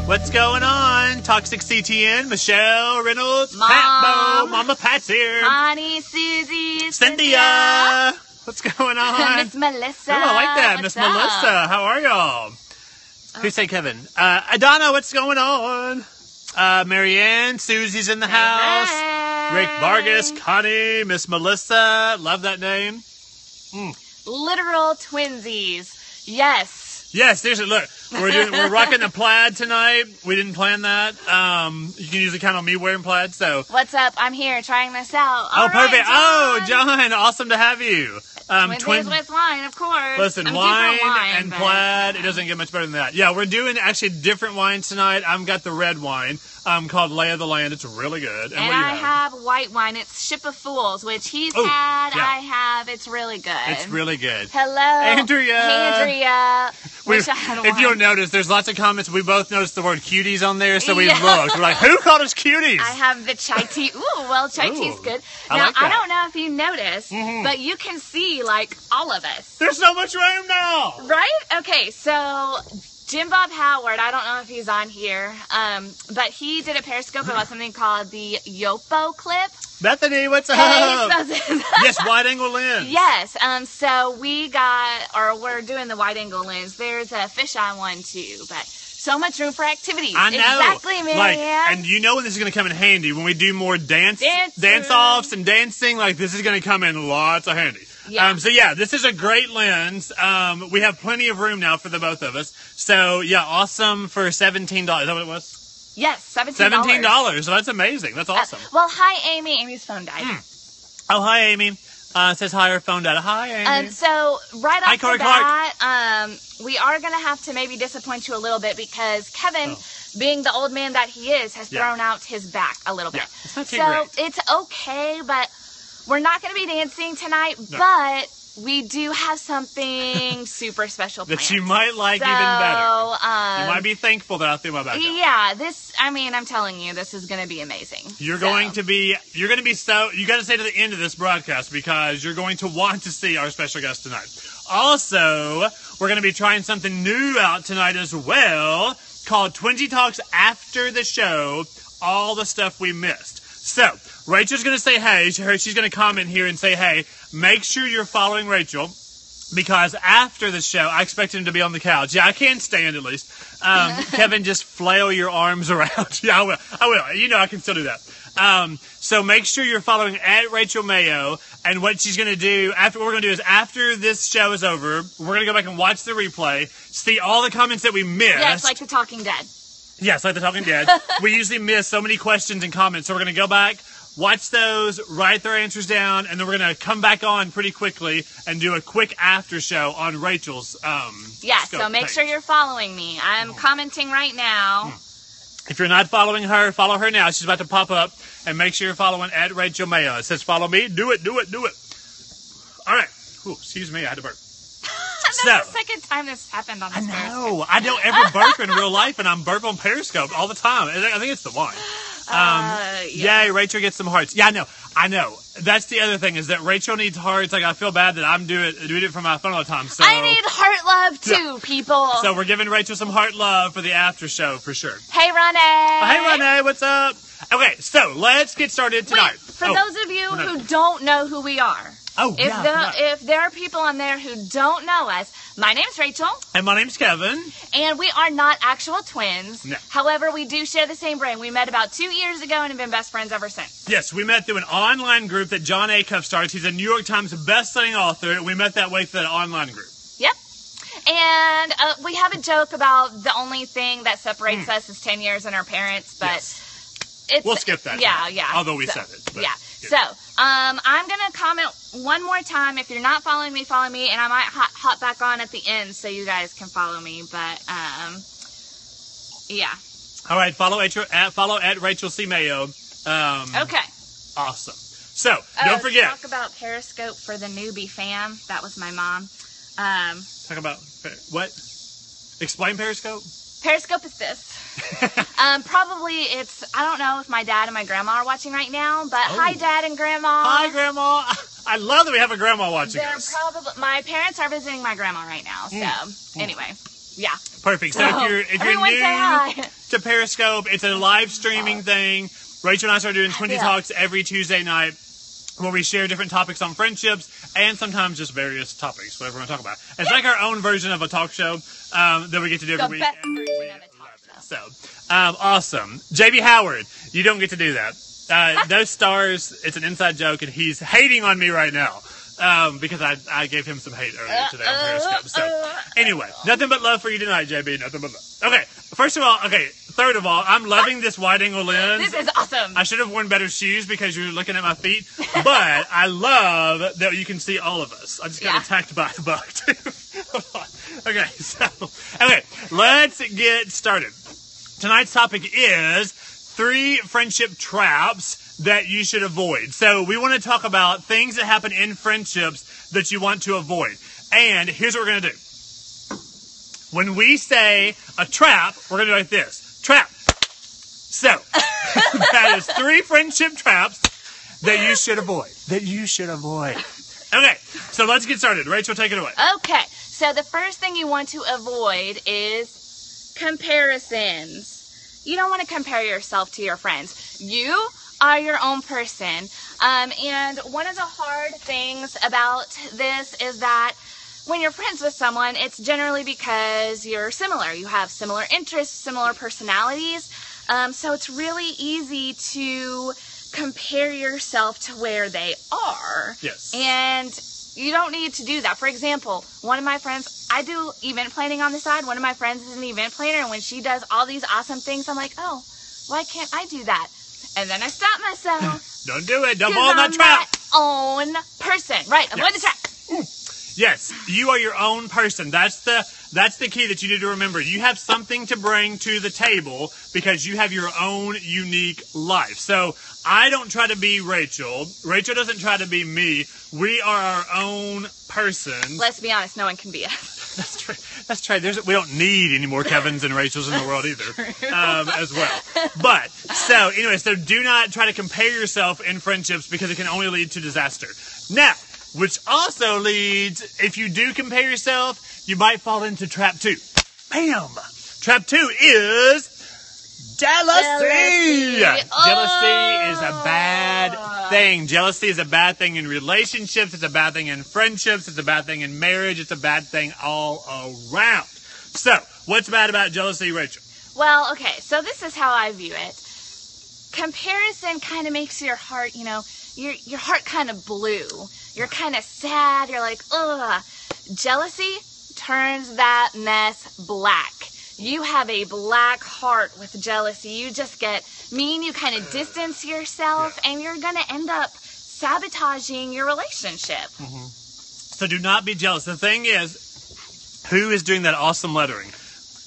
What's going on? Toxic CTN, Michelle Reynolds, Mom. Pat Bo, Mama Pat's here. Connie, Susie, Cynthia. What's going on? Miss Melissa. Oh, I like that. Miss Melissa. How are y'all? Who say Kevin? Adana, what's going on? Marianne, Susie's in the house. Hey. Rick Vargas, Connie, Miss Melissa. Love that name. Literal twinsies. Yes. Yes, seriously, look. We're rocking the plaid tonight. We didn't plan that. You can usually count on me wearing plaid, so. What's up? I'm here trying this out. Oh, All right, perfect. John. Oh, John, awesome to have you. Twinsies with wine, of course. Listen, I'm due for wine and but- plaid, it doesn't get much better than that. Yeah, we're doing actually different wines tonight. I've got the red wine called Lay of the Land. It's really good. And what do you I have white wine. It's Ship of Fools, which he's Oh, had. yeah. I have. It's really good. It's really good. Hello, Andrea. Andrea. Wish I had If wine. you'll notice, there's lots of comments. We both noticed the word cuties on there, so we Yeah. looked. We're like, who called us cuties? I have the chai tea. Ooh, well, chai tea's Ooh, good. I Now, like that. I don't know if you noticed, but you can see, like, all of us. There's so much room now. Right? Okay, so Jim Bob Howard, I don't know if he's on here, but he did a Periscope about something called the Yopo clip. Bethany, what's up? Hey, Yes, wide angle lens. Yes, so we're doing the wide angle lens. There's a fisheye one too, but so much room for activities. I know. Exactly, Marianne. And you know when this is going to come in handy when we do more dance-offs and dancing. Like this is going to come in lots of handy. Yeah. So yeah, this is a great lens. We have plenty of room now for the both of us. So yeah, awesome for $17. Is that what it was? Yes, $17. $17. So that's amazing. That's awesome. Well, hi, Amy. Amy's phone died. Oh, hi, Amy. Says hi, her phone died. Hi, Amy. So right Hi, off Corey the bat, we are going to have to maybe disappoint you a little bit because Kevin, being the old man that he is, has thrown out his back a little bit. Yeah, it's not too so great. it's okay, but we're not going to be dancing tonight, No. but we do have something super special planned. That you might like even better. You might be thankful that I threw my back out. Yeah, I'm telling you, this is going to be amazing. You're going to be you got to stay to the end of this broadcast because you're going to want to see our special guest tonight. Also, we're going to be trying something new out tonight as well called Twinsy Talks After the Show, all the stuff we missed. So, Rachel's going to say hey. She's going to comment here and say hey. Make sure you're following Rachel because after the show, I expect him to be on the couch. Yeah, I can stand at least. Kevin, just flail your arms around. Yeah, I will. You know I can still do that. So make sure you're following at Rachel Mayo. And what she's going to do, after this show is over, we're going to go back and watch the replay, see all the comments that we missed. Yeah, it's like The Talking Dead. Yes, like The Talking Dead. We usually miss so many questions and comments, so we're going to go back, watch those, write their answers down, and then we're going to come back on pretty quickly and do a quick after show on Rachel's Yeah, scope so make page. sure you're following me. I'm commenting right now. If you're not following her, follow her now. She's about to pop up, and make sure you're following at Rachel Mayo. It says follow me. Do it. All right. Ooh, excuse me, I had to burp. That's the second time this happened on this Periscope. No, I don't ever burp in real life, and I'm burp on Periscope all the time. I think it's the wine. Yeah. Yay, Rachel gets some hearts. Yeah, I know. That's the other thing is that Rachel needs hearts. Like I feel bad that I'm doing it from my phone all the time. So I need heart love too, people. So we're giving Rachel some heart love for the after show for sure. Hey, Renee. Hey, Renee, what's up? Okay, so let's get started tonight. Wait, for those of you who don't know who we are, if there are people on there who don't know us, my name's Rachel. And my name's Kevin. And we are not actual twins. No. However, we do share the same brain. We met about 2 years ago and have been best friends ever since. Yes, we met through an online group that John Acuff starts. He's a New York Times best-selling author. We met that way through that online group. Yep. And we have a joke about the only thing that separates us is 10 years and our parents, but we'll skip that. Yeah. Although we said it. But, yeah. So, I'm going to comment one more time. If you're not following me, follow me, and I might hop back on at the end so you guys can follow me, but, yeah. All right, follow at Rachel C. Mayo. Okay. Awesome. So, don't forget. Talk about Periscope for the newbie fam. That was my mom. Talk about, what? Explain Periscope? Periscope is this. Probably I don't know if my dad and my grandma are watching right now, but hi, Dad and Grandma. Hi, Grandma. I love that we have a grandma watching us. My parents are visiting my grandma right now, so anyway, yeah. Perfect. So if you're everyone new, say hi. to Periscope. It's a live streaming thing. Rachel and I started doing 20 Talks every Tuesday night, where we share different topics on friendships and sometimes just various topics, whatever we want to talk about. It's like our own version of a talk show that we get to do every week. The best version of a talk show. So, awesome. JB Howard, you don't get to do that. Those stars, it's an inside joke, and he's hating on me right now because I gave him some hate earlier today on Periscope. So, anyway, nothing but love for you tonight, JB. Nothing but love. Okay, third of all, I'm loving this wide-angle lens. This is awesome. I should have worn better shoes because you're looking at my feet, but I love that you can see all of us. I just got attacked by a bug, too. Hold on. Okay, let's get started. Tonight's topic is 3 friendship traps that you should avoid. So we want to talk about things that happen in friendships that you want to avoid. And here's what we're going to do. When we say a trap, we're going to do it like this. Trap. So, that is 3 friendship traps that you should avoid. Okay, so let's get started. Rachel, take it away. Okay, so the first thing you want to avoid is comparisons. You don't want to compare yourself to your friends. You are your own person. And one of the hard things about this is that when you're friends with someone, it's generally because you're similar. You have similar interests, similar personalities. So it's really easy to compare yourself to where they are. Yes. And you don't need to do that. For example, one of my friends, I do event planning on the side. One of my friends is an event planner, and when she does all these awesome things, I'm like, oh, why can't I do that? And then I stop myself. Don't do it. Don't fall in that trap. I'm my own person. Right. Avoid the trap. Yes, you are your own person. That's the key that you need to remember. You have something to bring to the table because you have your own unique life. So I don't try to be Rachel. Rachel doesn't try to be me. We are our own person. Let's be honest, no one can be us. That's true. We don't need any more Kevins and Rachels in the world either, as well. But, so do not try to compare yourself in friendships because it can only lead to disaster. Now, which also leads, if you do compare yourself, you might fall into trap 2. Bam! Trap 2 is jealousy. Jealousy is a bad thing. Jealousy is a bad thing in relationships. It's a bad thing in friendships. It's a bad thing in marriage. It's a bad thing all around. So, what's bad about jealousy, Rachel? Well, okay, so this is how I view it. Comparison kind of makes your heart, your heart kind of blue. You're kind of sad. You're like, ugh. Jealousy turns that mess black. You have a black heart with jealousy. You just get mean. You kind of distance yourself, and you're going to end up sabotaging your relationship. Mm-hmm. So do not be jealous. The thing is, who is doing that awesome lettering?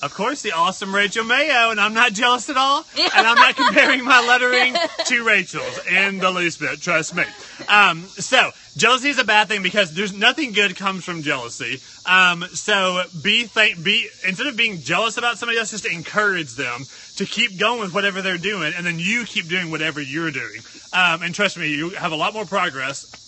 Of course, the awesome Rachel Mayo, and I'm not jealous at all, and I'm not comparing my lettering to Rachel's in the least bit, trust me. So, jealousy is a bad thing because there's nothing good comes from jealousy. So, instead of being jealous about somebody else, just encourage them to keep going with whatever they're doing, and then you keep doing whatever you're doing. And trust me, you have a lot more progress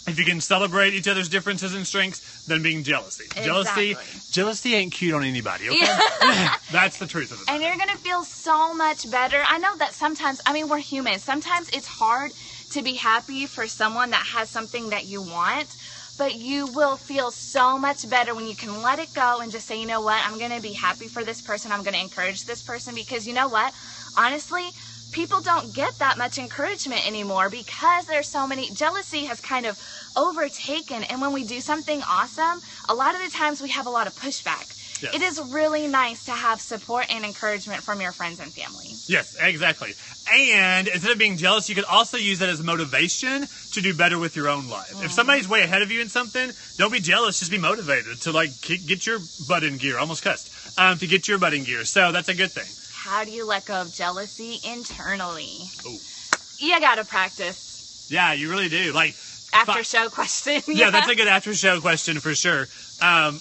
if you can celebrate each other's differences and strengths than being jealousy. Exactly. Jealousy ain't cute on anybody, okay? Yeah. That's the truth of it. And you're going to feel so much better. I know that sometimes, we're humans. Sometimes it's hard to be happy for someone that has something that you want, but you will feel so much better when you can let it go and just say, you know what, I'm going to be happy for this person. I'm going to encourage this person because you know what? Honestly, people don't get that much encouragement anymore because there's so many. Jealousy has kind of overtaken, and when we do something awesome, a lot of the times we have a lot of pushback. Yes. It is really nice to have support and encouragement from your friends and family. Yes, exactly. And instead of being jealous, you could also use that as motivation to do better with your own life. If somebody's way ahead of you in something, don't be jealous, just be motivated to get your butt in gear. Almost cussed. To get your butt in gear. So that's a good thing. How do you let go of jealousy internally? Ooh. You gotta practice. Yeah, you really do. After show question. Yeah, that's a good after show question for sure.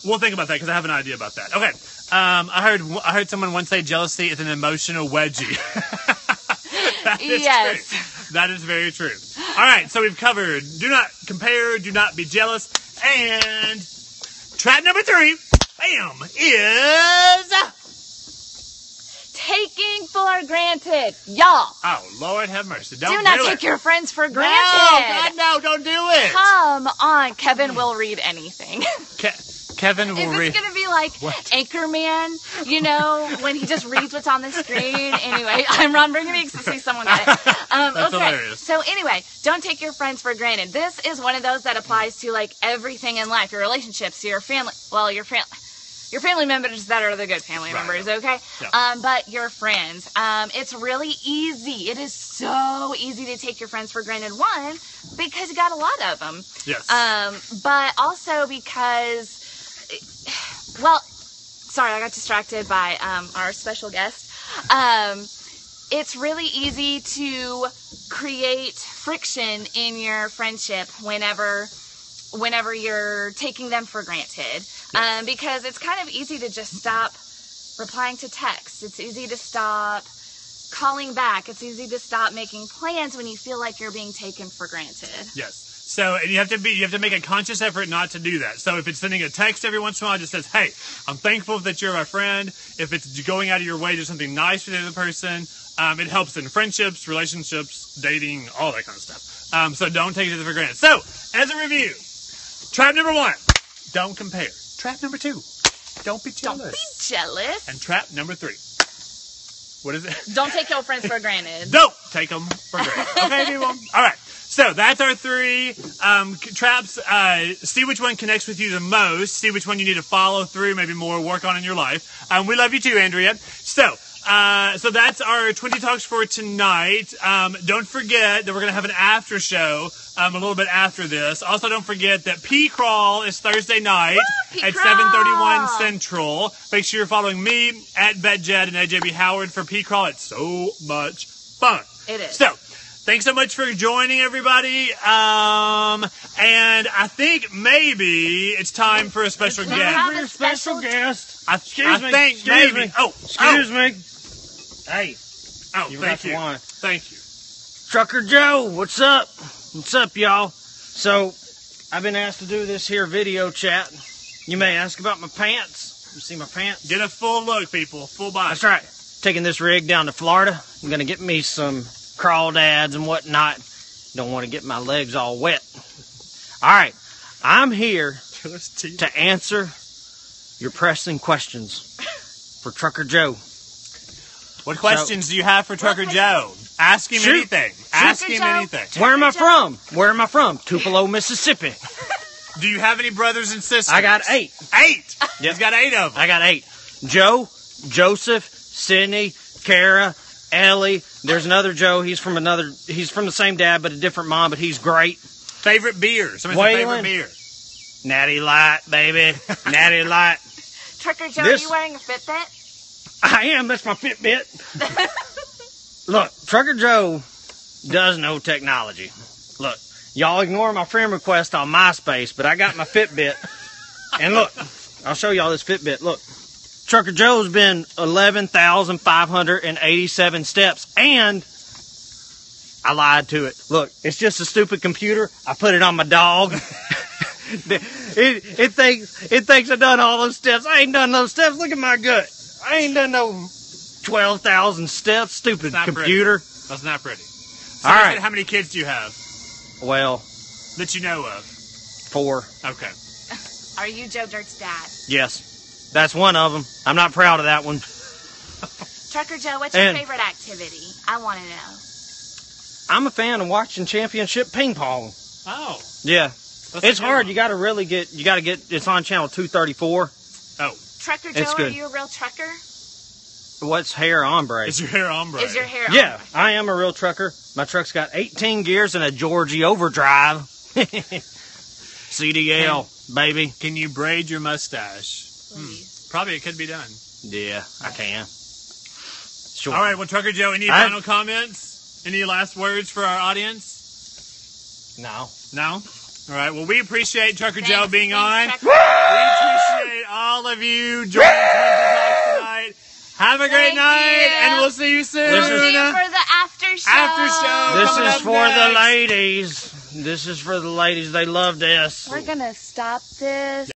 We'll think about that because I have an idea about that. Okay. I heard someone once say jealousy is an emotional wedgie. That is true. That is very true. All right, so we've covered do not compare, do not be jealous, and trap number 3, bam, is taking taking for granted. Y'all. Oh, Lord have mercy. Don't Do not do take it. your friends for granted. No, God, no, don't do it. Come on. Kevin will read anything. Kevin will Is read. this going to be like What? Anchorman, you know, when he just reads what's on the screen? Anyway, I'm Ron Burgundy because I see someone got it. That's okay. hilarious. So anyway, don't take your friends for granted. This is one of those that applies to like everything in life, your relationships, your family, well, your family members that are the good family Right. members, okay? Yeah. But your friends, it's really easy. It is so easy to take your friends for granted. One, because you got a lot of them. Yes. But also because, well, sorry, I got distracted by our special guest. It's really easy to create friction in your friendship whenever you're taking them for granted. Because it's kind of easy to just stop replying to texts. It's easy to stop calling back. It's easy to stop making plans when you feel like you're being taken for granted. Yes. So, and you have to make a conscious effort not to do that. So if it's sending a text every once in a while, it just says, hey, I'm thankful that you're my friend. If it's going out of your way to do something nice for the other person, it helps in friendships, relationships, dating, all that kind of stuff. So don't take it for granted. So, as a review, trap number 1, don't compare. Trap number 2, don't be jealous. Don't be jealous. And trap number 3, what is it? Don't take your friends for granted. Don't take them for granted. Okay, people? All right. So that's our 3 traps. See which one connects with you the most. See which one you need to follow through, maybe more work on in your life. We love you too, Andrea. So that's our 20 talks for tonight. Don't forget that we're going to have an after show a little bit after this. Also, don't forget that P-Crawl is Thursday night at 7:31 Central. Make sure you're following me at BetJed and AJB Howard for P-Crawl. It's so much fun. It is. So, thanks so much for joining, everybody. And I think maybe it's time for a special We guest. have For a your special special- guest. I think Excuse maybe. me. Oh, Excuse me. Hey, Oh, you thank forgot the you. wine. Thank you. Trucker Joe, what's up? What's up, y'all? So, I've been asked to do this here video chat. You may ask about my pants. You see my pants? Get a full look, people. Full body. That's right. Taking this rig down to Florida. I'm gonna get me some crawdads and whatnot. Don't want to get my legs all wet. All right, I'm here to answer your pressing questions for Trucker Joe. What questions do you have for Trucker Joe? Ask him Shoot. anything. Ask Trucker him Joe. anything. Where am I from? Where am I from? Tupelo, Mississippi. Do you have any brothers and sisters? I got 8. 8. Yep. He's got 8 of them. I got 8. Joe, Joseph, Sydney, Kara, Ellie. There's another Joe. He's from the same dad, but a different mom, but he's great. Favorite beer? Somebody's favorite Waylon. beer. Natty Light, baby. Natty Light. Trucker Joe, This- are you wearing a Fitbit? I am. That's my Fitbit. Look, Trucker Joe does know technology. Look, y'all ignore my friend request on MySpace, but I got my Fitbit. And look, I'll show y'all this Fitbit. Look, Trucker Joe's been 11,587 steps, and I lied to it. Look, it's just a stupid computer. I put it on my dog. It thinks I done all those steps. I ain't done those steps. Look at my gut. I ain't done no 12,000 steps. Stupid Not computer. That's not pretty. So All you right. said, how many kids do you have Well, that you know of? 4. Okay. Are you Joe Dirt's dad? Yes. That's one of them. I'm not proud of that one. Trucker Joe, what's your And- favorite activity? I want to know. I'm a fan of watching championship ping pong. Oh. Yeah. That's It's a good hard. one. You gotta get, it's on channel 234. Trucker It's Joe, are good. you a real trucker? What's hair ombre? Is your hair ombre? Is your hair Yeah, ombre? I am a real trucker. My truck's got 18 gears and a Georgie overdrive. CDL, baby. Can you braid your mustache? Please. Probably it could be done. Yeah, I can. Sure. All right, well, Trucker Joe, any I- final comments? Any last words for our audience? No. No? All right, well, we appreciate Trucker Joe Thanks, being on. thanks, We Trucker. appreciate all of you joining 20 Talks tonight. Have a great Thank night, you. and we'll see you soon. This See you for the after show. After show. This Coming is up for the next. ladies. This is for the ladies. They love this. We're going to stop this.